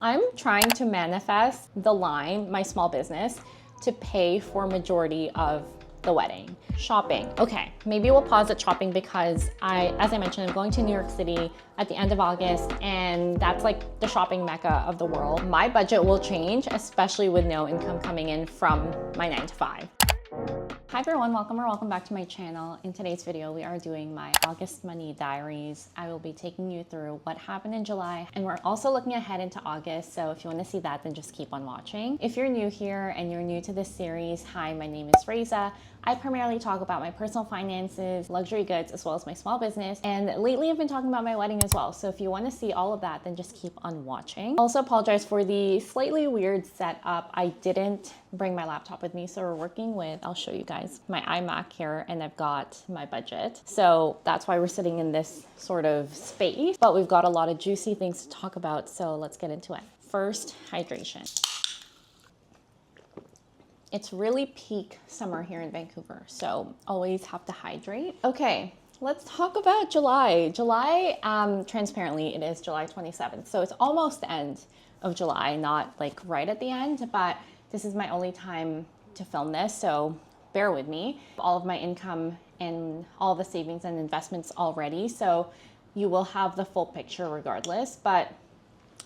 I'm trying to manifest the line, my small business, to pay for majority of the wedding. Shopping. Okay, maybe we'll pause at shopping because as I mentioned, I'm going to New York City at the end of August, and that's like the shopping mecca of the world. My budget will change, especially with no income coming in from my 9 to 5. Hi everyone, welcome back to my channel. In today's video, we are doing my August money diaries. I will be taking you through what happened in July, and we're also looking ahead into August. So if you want to see that, then just keep on watching. If you're new here and you're new to this series, hi, my name is Raisa. I primarily talk about my personal finances, luxury goods, as well as my small business. And lately I've been talking about my wedding as well. So if you want to see all of that, then just keep on watching. Also apologize for the slightly weird setup. I didn't bring my laptop with me. So we're working with, I'll show you guys my iMac here, and I've got my budget. So that's why we're sitting in this sort of space, but we've got a lot of juicy things to talk about. So let's get into it. First, hydration. It's really peak summer here in Vancouver, so always have to hydrate. Okay, let's talk about July. July, transparently, it is July 27th, so it's almost the end of July, not like right at the end, but this is my only time to film this, so bear with me. All of my income and all the savings and investments already, so you will have the full picture regardless, but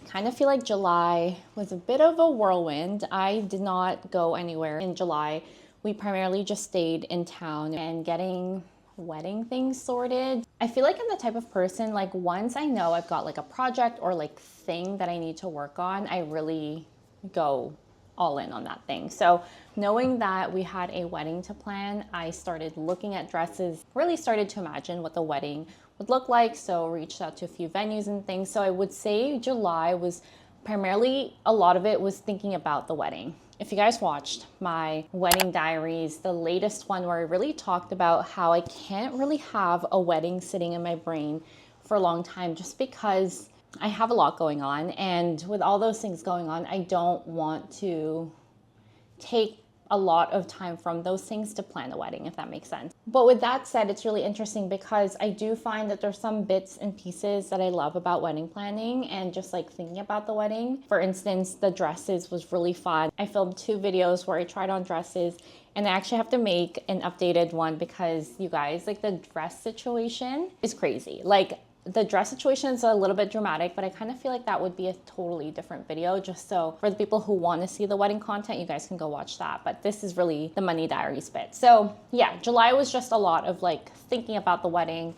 kind of feel like July was a bit of a whirlwind. I did not go anywhere in July. We primarily just stayed in town and getting wedding things sorted. I feel like I'm the type of person, like once I know I've got like a project or like thing that I need to work on, I really go all in on that thing. So knowing that we had a wedding to plan, I started looking at dresses, really started to imagine what the wedding would look like. So reached out to a few venues and things. So I would say July was primarily, a lot of it was thinking about the wedding. If you guys watched my wedding diaries, the latest one where I really talked about how I can't really have a wedding sitting in my brain for a long time just because I have a lot going on, and with all those things going on, I don't want to take a lot of time from those things to plan the wedding, if that makes sense. But with that said, it's really interesting because I do find that there's some bits and pieces that I love about wedding planning and just like thinking about the wedding. For instance, the dresses was really fun. I filmed 2 videos where I tried on dresses, and I actually have to make an updated one because you guys, like the dress situation is crazy. Like the dress situation is a little bit dramatic, but I kind of feel like that would be a totally different video, just so for the people who want to see the wedding content, you guys can go watch that. But this is really the money diaries bit. So yeah, July was just a lot of like thinking about the wedding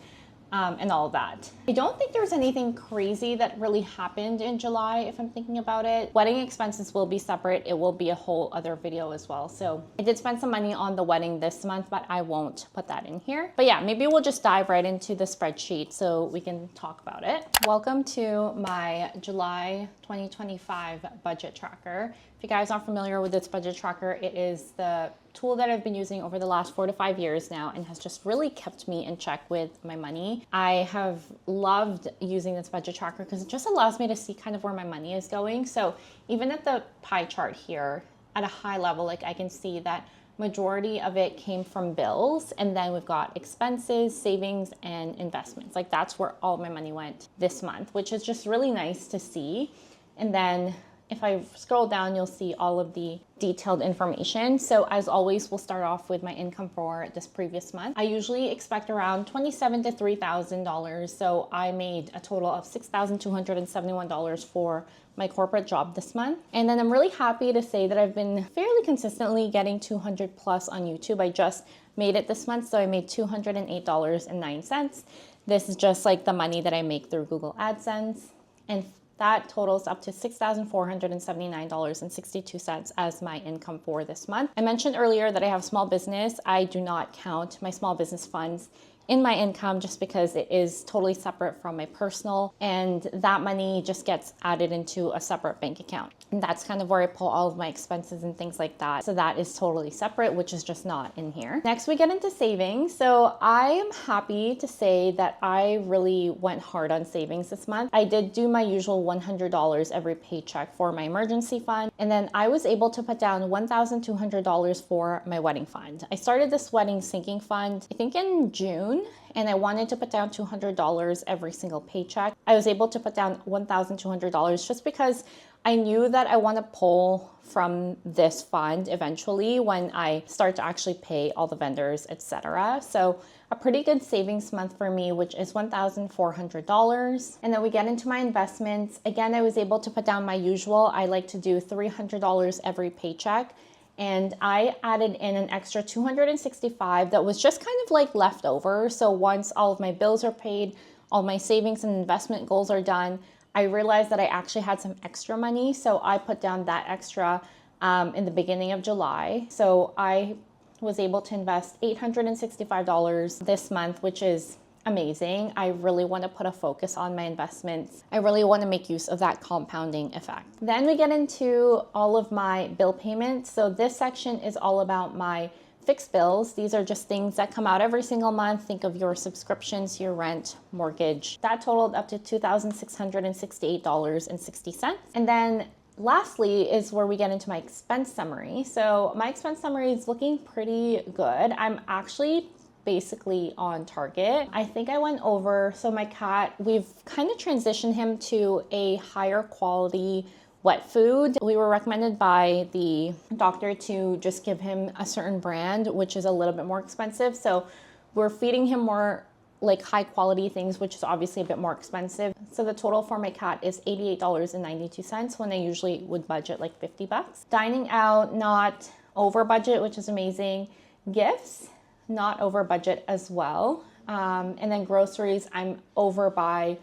and all of that. I don't think there's anything crazy that really happened in July if I'm thinking about it. Wedding expenses will be separate. It will be a whole other video as well. So I did spend some money on the wedding this month, but I won't put that in here. But yeah, maybe we'll just dive right into the spreadsheet so we can talk about it. Welcome to my July 2025 budget tracker. If you guys aren't familiar with this budget tracker, it is the tool that I've been using over the last 4 to 5 years now and has just really kept me in check with my money. I have loved using this budget tracker because it just allows me to see kind of where my money is going. So even at the pie chart here, at a high level, like I can see that majority of it came from bills, and then we've got expenses, savings, and investments. Like that's where all my money went this month, which is just really nice to see. And then if I scroll down, you'll see all of the detailed information. So as always, we'll start off with my income for this previous month. I usually expect around $2,700 to $3,000. So I made a total of $6,271 for my corporate job this month. And then I'm really happy to say that I've been fairly consistently getting 200 plus on YouTube. I just made it this month, so I made $208.09. This is just like the money that I make through Google AdSense. And that totals up to $6,479.62 as my income for this month. I mentioned earlier that I have small business. I do not count my small business funds in my income just because it is totally separate from my personal, and that money just gets added into a separate bank account. And that's kind of where I pull all of my expenses and things like that. So that is totally separate, which is just not in here. Next, we get into savings. So I am happy to say that I really went hard on savings this month. I did do my usual $100 every paycheck for my emergency fund. And then I was able to put down $1,200 for my wedding fund. I started this wedding sinking fund, I think in June, and I wanted to put down $200 every single paycheck. I was able to put down $1,200 just because I knew that I want to pull from this fund eventually when I start to actually pay all the vendors, etc. So a pretty good savings month for me, which is $1,400. And then we get into my investments. Again, I was able to put down my usual. I like to do $300 every paycheck. And I added in an extra $265 that was just kind of like left over. So once all of my bills are paid, all my savings and investment goals are done, I realized that I actually had some extra money. So I put down that extra in the beginning of July. So I was able to invest $865 this month, which is amazing. I really want to put a focus on my investments. I really want to make use of that compounding effect. Then we get into all of my bill payments. So this section is all about my fixed bills. These are just things that come out every single month. Think of your subscriptions, your rent, mortgage. That totaled up to $2,668.60. And then lastly is where we get into my expense summary. So my expense summary is looking pretty good. I'm actually basically on target. I think I went over, so my cat, we've kind of transitioned him to a higher quality wet food. We were recommended by the doctor to just give him a certain brand, which is a little bit more expensive. So we're feeding him more like high quality things, which is obviously a bit more expensive. So the total for my cat is $88.92 when I usually would budget like $50. Dining out, not over budget, which is amazing. Gifts, not over budget as well. And then groceries, I'm over by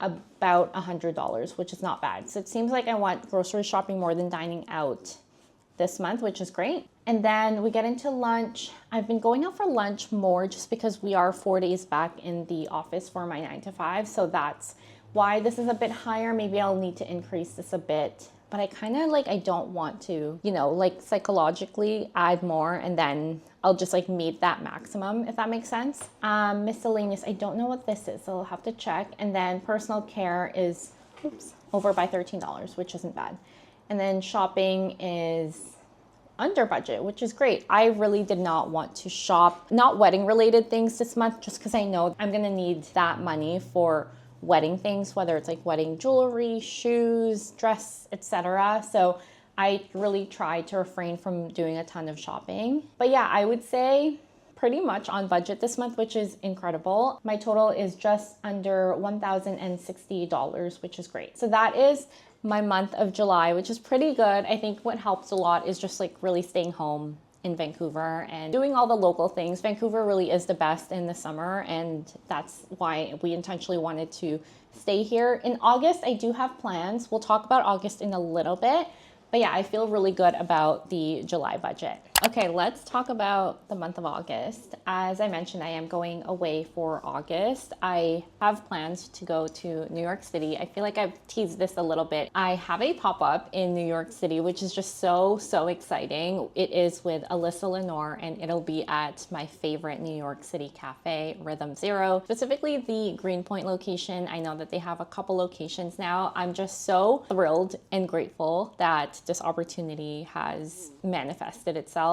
about $100, which is not bad. So it seems like I want grocery shopping more than dining out this month, which is great. And then we get into lunch. I've been going out for lunch more just because we are 4 days back in the office for my 9 to 5. So that's why this is a bit higher. Maybe I'll need to increase this a bit, but I kind of like, I don't want to, you know, like psychologically add more and then I'll just like meet that maximum, if that makes sense. Miscellaneous, I don't know what this is, so I'll have to check. And then personal care is, over by $13, which isn't bad. And then shopping is under budget, which is great. I really did not want to shop, not wedding related things this month, just because I know I'm gonna need that money for wedding things, whether it's like wedding jewelry, shoes, dress, etc. So I really tried to refrain from doing a ton of shopping. But yeah, I would say pretty much on budget this month, which is incredible. My total is just under $1,060, which is great. So that is my month of July, which is pretty good. I think what helps a lot is just like really staying home in Vancouver and doing all the local things. Vancouver really is the best in the summer, and that's why we intentionally wanted to stay here. In August, I do have plans. We'll talk about August in a little bit, but yeah, I feel really good about the July budget. Okay, let's talk about the month of August. As I mentioned, I am going away for August. I have plans to go to New York City. I feel like I've teased this a little bit. I have a pop-up in New York City, which is just so exciting. It is with Alyssa Lenore, and it'll be at my favorite New York City cafe, Rhythm Zero, specifically the Greenpoint location. I know that they have a couple locations now. I'm just so thrilled and grateful that this opportunity has manifested itself.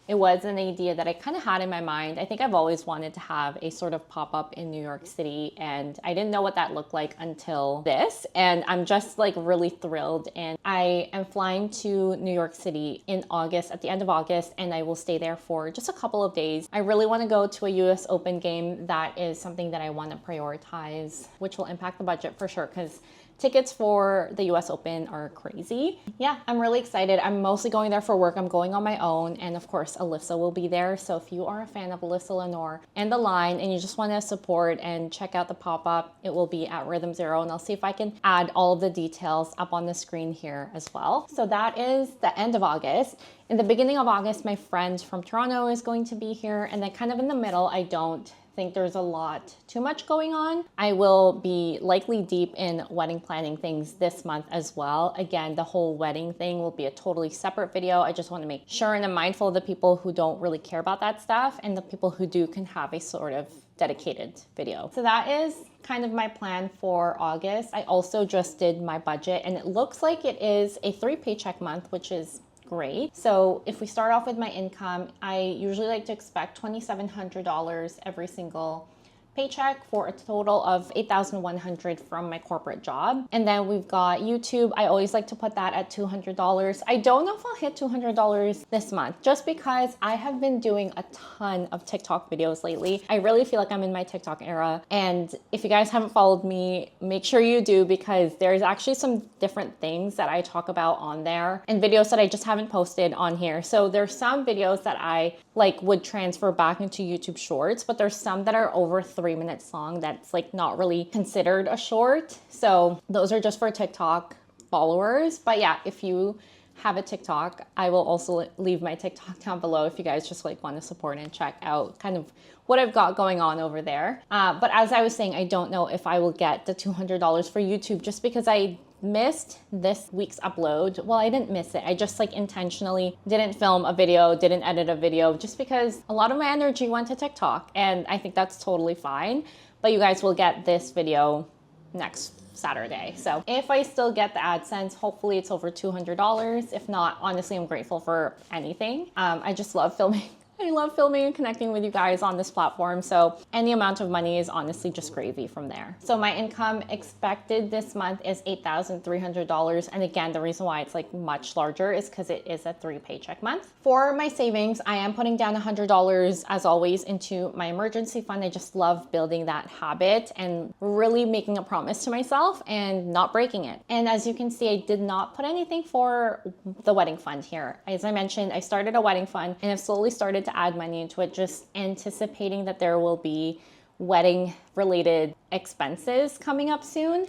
It was an idea that I kind of had in my mind. I think I've always wanted to have a sort of pop-up in New York City, and I didn't know what that looked like until this, and I'm just like really thrilled. And I am flying to New York City in August, at the end of August, and I will stay there for just a couple of days. I really want to go to a US Open game. That is something that I want to prioritize, which will impact the budget for sure, because tickets for the US Open are crazy. Yeah, I'm really excited. I'm mostly going there for work. I'm going on my own. And of course, Alyssa will be there. So if you are a fan of Alyssa Lenore and The Line and you just want to support and check out the pop-up, it will be at Rhythm Zero. And I'll see if I can add all of the details up on the screen here as well. So that is the end of August. In the beginning of August, my friend from Toronto is going to be here. And then kind of in the middle, I don't think there's a lot too much going on. I will be likely deep in wedding planning things this month as well. Again, the whole wedding thing will be a totally separate video. I just want to make sure and I'm mindful of the people who don't really care about that stuff, and the people who do can have a sort of dedicated video. So that is kind of my plan for August. I also just did my budget, and it looks like it is a 3 paycheck month, which is great. So if we start off with my income, I usually like to expect $2,700 every single paycheck for a total of $8,100 from my corporate job. And then we've got YouTube. I always like to put that at $200. I don't know if I'll hit $200 this month just because I have been doing a ton of TikTok videos lately. I really feel like I'm in my TikTok era. And if you guys haven't followed me, make sure you do, because there's actually some different things that I talk about on there and videos that I just haven't posted on here. So there's some videos that I like would transfer back into YouTube Shorts, but there's some that are over 3 minutes long that's like not really considered a short. So those are just for TikTok followers. But yeah, if you have a TikTok, I will also leave my TikTok down below if you guys just like want to support and check out kind of what I've got going on over there. But as I was saying, I don't know if I will get the $200 for YouTube just because I missed this week's upload. Well, I didn't miss it. I just like intentionally didn't film a video, didn't edit a video, just because a lot of my energy went to TikTok, and I think that's totally fine. But you guys will get this video next Saturday. So if I still get the AdSense, hopefully it's over $200. If not, honestly, I'm grateful for anything. I just love filming. I love filming and connecting with you guys on this platform. So any amount of money is honestly just gravy from there. So my income expected this month is $8,300. And again, the reason why it's like much larger is because it is a 3 paycheck month. For my savings, I am putting down $100 as always into my emergency fund. I just love building that habit and really making a promise to myself and not breaking it. And as you can see, I did not put anything for the wedding fund here. As I mentioned, I started a wedding fund and I've slowly started to add money into it, just anticipating that there will be wedding related expenses coming up soon.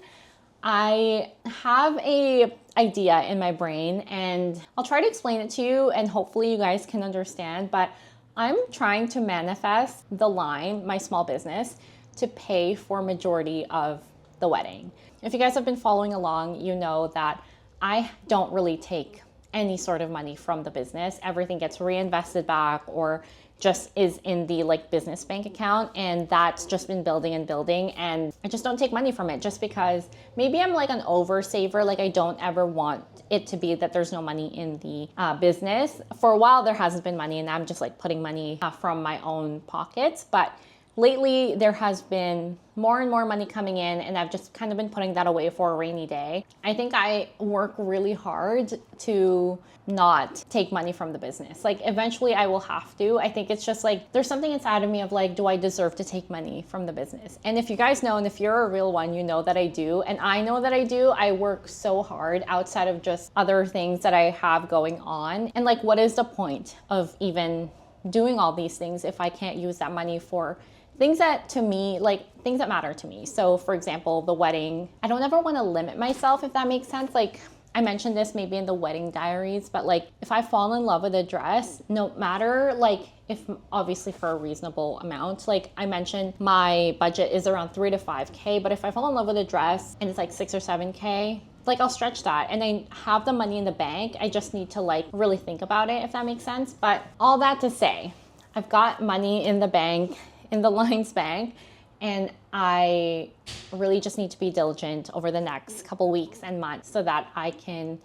I have a idea in my brain and I'll try to explain it to you and hopefully you guys can understand, but I'm trying to manifest the line, my small business, to pay for majority of the wedding. If you guys have been following along, you know that I don't really take any sort of money from the business. Everything gets reinvested back or just is in the like business bank account, and that's just been building and building, and I just don't take money from it just because maybe I'm like an oversaver. Like I don't ever want it to be that there's no money in the business. For a while there hasn't been money and I'm just like putting money from my own pockets, but lately there has been more and more money coming in and I've just kind of been putting that away for a rainy day. I think I work really hard to not take money from the business. Like eventually I will have to. I think it's just like there's something inside of me of like, do I deserve to take money from the business? And if you guys know, and if you're a real one, you know that I do. And I know that I do. I work so hard outside of just other things that I have going on. And like, what is the point of even doing all these things if I can't use that money for things that to me, like things that matter to me? So for example, the wedding, I don't ever want to limit myself, if that makes sense. Like I mentioned this maybe in the wedding diaries, but like if I fall in love with a dress, no matter like if obviously for a reasonable amount, like I mentioned, my budget is around 3 to 5K, but if I fall in love with a dress and it's like 6 or 7K, like I'll stretch that and I have the money in the bank. I just need to like really think about it, if that makes sense. But all that to say, I've got money in the bank, in the Lines Bank, and I really just need to be diligent over the next couple weeks and months so that I can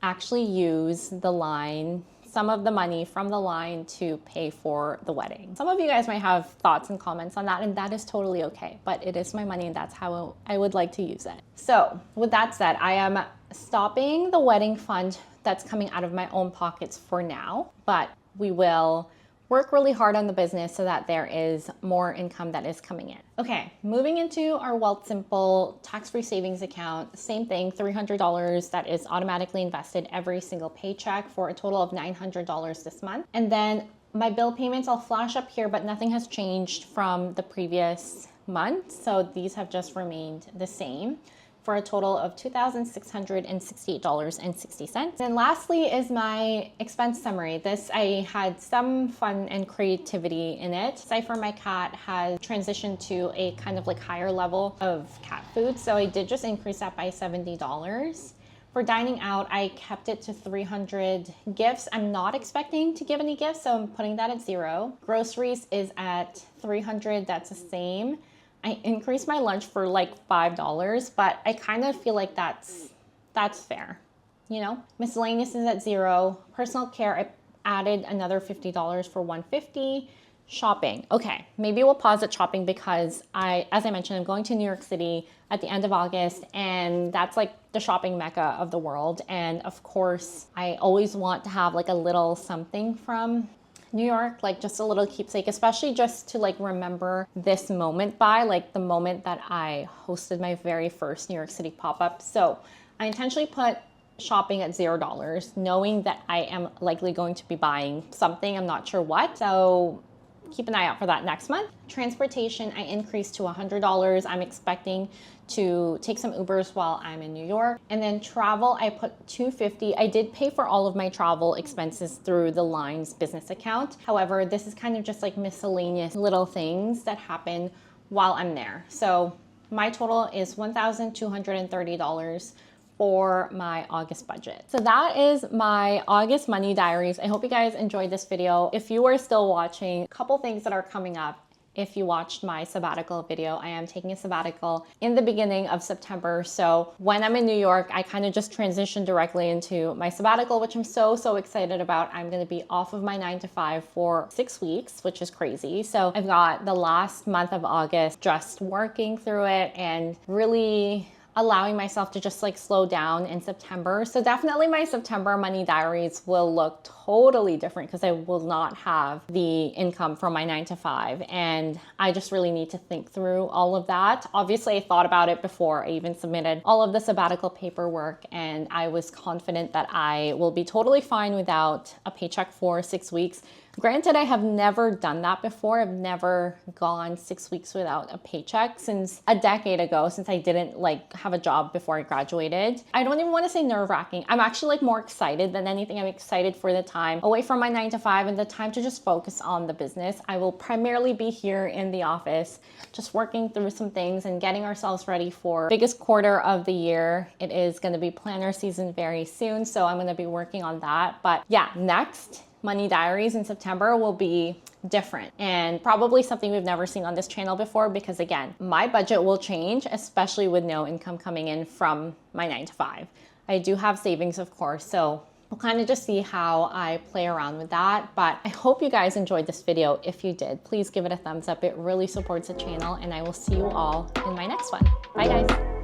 actually use the line, some of the money from the line to pay for the wedding. Some of you guys might have thoughts and comments on that, and that is totally okay, but it is my money and that's how I would like to use it. So with that said, I am stopping the wedding fund that's coming out of my own pockets for now, but we will work really hard on the business so that there is more income that is coming in. Okay, moving into our Wealthsimple tax-free savings account, same thing, $300 that is automatically invested every single paycheck for a total of $900 this month. And then my bill payments, I'll flash up here, but nothing has changed from the previous month. So these have just remained the same, for a total of $2,668.60. And lastly is my expense summary. This, I had some fun and creativity in it. Cypher, my cat, has transitioned to a kind of like higher level of cat food. So I did just increase that by $70. For dining out, I kept it to 300 gifts. I'm not expecting to give any gifts, so I'm putting that at 0. Groceries is at 300, that's the same. I increased my lunch for like $5, but I kind of feel like that's fair, you know? Miscellaneous is at 0. Personal care, I added another $50 for $150. Shopping. Okay, maybe we'll pause at shopping because as I mentioned, I'm going to New York City at the end of August, and that's like the shopping mecca of the world. And of course, I always want to have like a little something from New York, like just a little keepsake, especially just to like remember this moment by, like the moment that I hosted my very first New York City pop-up. So I intentionally put shopping at $0, knowing that I am likely going to be buying something, I'm not sure what. So keep an eye out for that next month. Transportation, I increased to $100. I'm expecting to take some Ubers while I'm in New York. And then travel, I put $250. I did pay for all of my travel expenses through the Line's business account. However, this is kind of just like miscellaneous little things that happen while I'm there. So my total is $1,230 for my August budget. So that is my August money diaries. I hope you guys enjoyed this video. If you are still watching, a couple things that are coming up. If you watched my sabbatical video, I am taking a sabbatical in the beginning of September. So when I'm in New York, I kind of just transition directly into my sabbatical, which I'm so excited about. I'm gonna be off of my 9 to 5 for 6 weeks, which is crazy. So I've got the last month of August just working through it and really allowing myself to just like slow down in September. So definitely my September money diaries will look totally different because I will not have the income from my 9 to 5. And I just really need to think through all of that. Obviously, I thought about it before I even submitted all of the sabbatical paperwork, and I was confident that I will be totally fine without a paycheck for 6 weeks. Granted, I have never done that before. I've never gone 6 weeks without a paycheck since a decade ago, since I didn't like have a job before I graduated. I don't even want to say nerve-wracking. I'm actually like more excited than anything. I'm excited for the time away from my 9 to 5 and the time to just focus on the business. I will primarily be here in the office, just working through some things and getting ourselves ready for the biggest quarter of the year. It is going to be planner season very soon, so I'm going to be working on that. But yeah, next money diaries in September will be different and probably something we've never seen on this channel before because again, my budget will change, especially with no income coming in from my 9 to 5. I do have savings, of course, so we'll kind of just see how I play around with that. But I hope you guys enjoyed this video. If you did, please give it a thumbs up. It really supports the channel, and I will see you all in my next one. Bye guys.